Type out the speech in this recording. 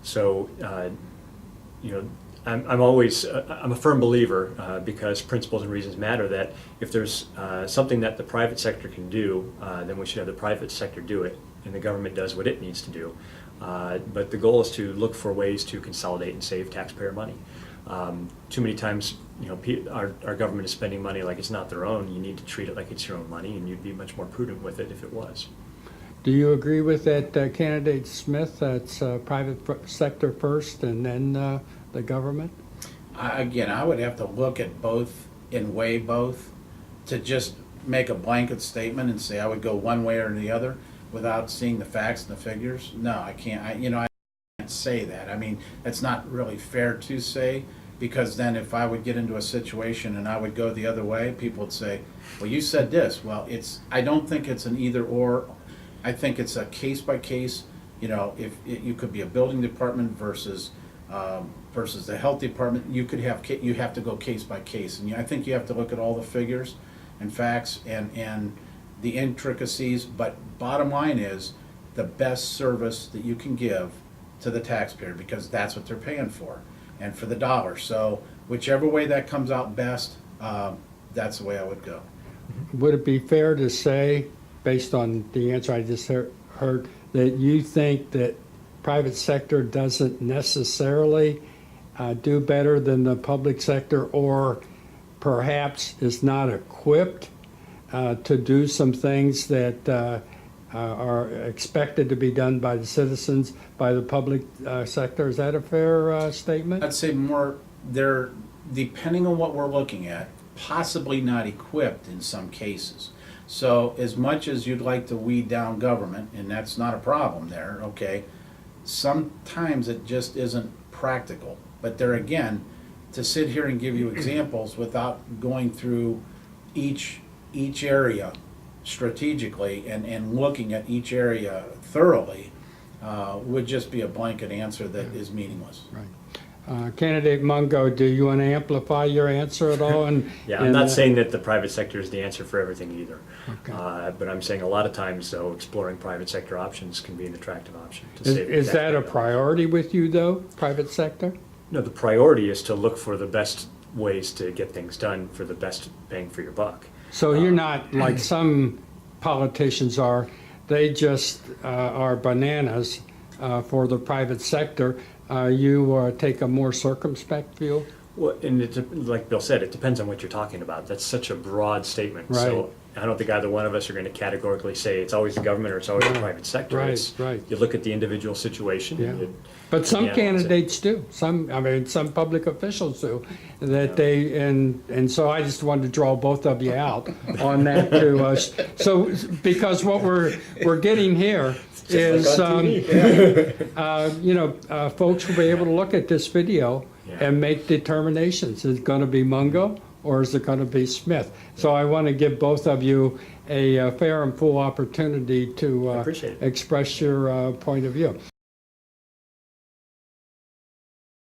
So, you know, I'm always, I'm a firm believer, because principles and reasons matter, that if there's something that the private sector can do, then we should have the private sector do it, and the government does what it needs to do. But the goal is to look for ways to consolidate and save taxpayer money. Too many times, you know, our government is spending money like it's not their own. You need to treat it like it's your own money, and you'd be much more prudent with it if it was. Do you agree with that candidate Smith, that's private sector first and then the government? Again, I would have to look at both and weigh both to just make a blanket statement and say I would go one way or the other without seeing the facts and the figures. No, I can't. I can't say that. I mean, that's not really fair to say, because then if I would get into a situation and I would go the other way, people would say, well, you said this. Well, I don't think it's an either or. I think it's a case by case. You know, if you could be a building department versus the health department, you have to go case by case, and I think you have to look at all the figures and facts and the intricacies. But bottom line is the best service that you can give to the taxpayer, because that's what they're paying for, and for the dollar. So whichever way that comes out best, that's the way I would go. Would it be fair to say, based on the answer I just heard, that you think that private sector doesn't necessarily do better than the public sector, or perhaps is not equipped to do some things that are expected to be done by the citizens, by the public sector? Is that a fair statement? I'd say more, they're, depending on what we're looking at, possibly not equipped in some cases. So as much as you'd like to weed down government, and that's not a problem there, okay, sometimes it just isn't practical. But there again, to sit here and give you examples without going through each area strategically and looking at each area thoroughly would just be a blanket answer that is meaningless. Right. Candidate Mungo, do you want to amplify your answer at all? Yeah, I'm not saying that the private sector is the answer for everything either. Okay. But I'm saying a lot of times, though, exploring private sector options can be an attractive option. Is that a priority with you, though, private sector? No, the priority is to look for the best ways to get things done for the best bang for your buck. So you're not like some politicians are. They just are bananas for the private sector. You take a more circumspect view? Well, and like Bill said, it depends on what you're talking about. That's such a broad statement. Right. So I don't think either one of us are going to categorically say it's always the government or it's always the private sector. Right, right. You look at the individual situation. Yeah. But some candidates do. Some public officials do. That they and so I just wanted to draw both of you out on that to us. So because what we're getting here is folks will be able to look at this video and make determinations. Is it going to be Mungo or is it going to be Smith? So I want to give both of you a fair and full opportunity to express your point of view.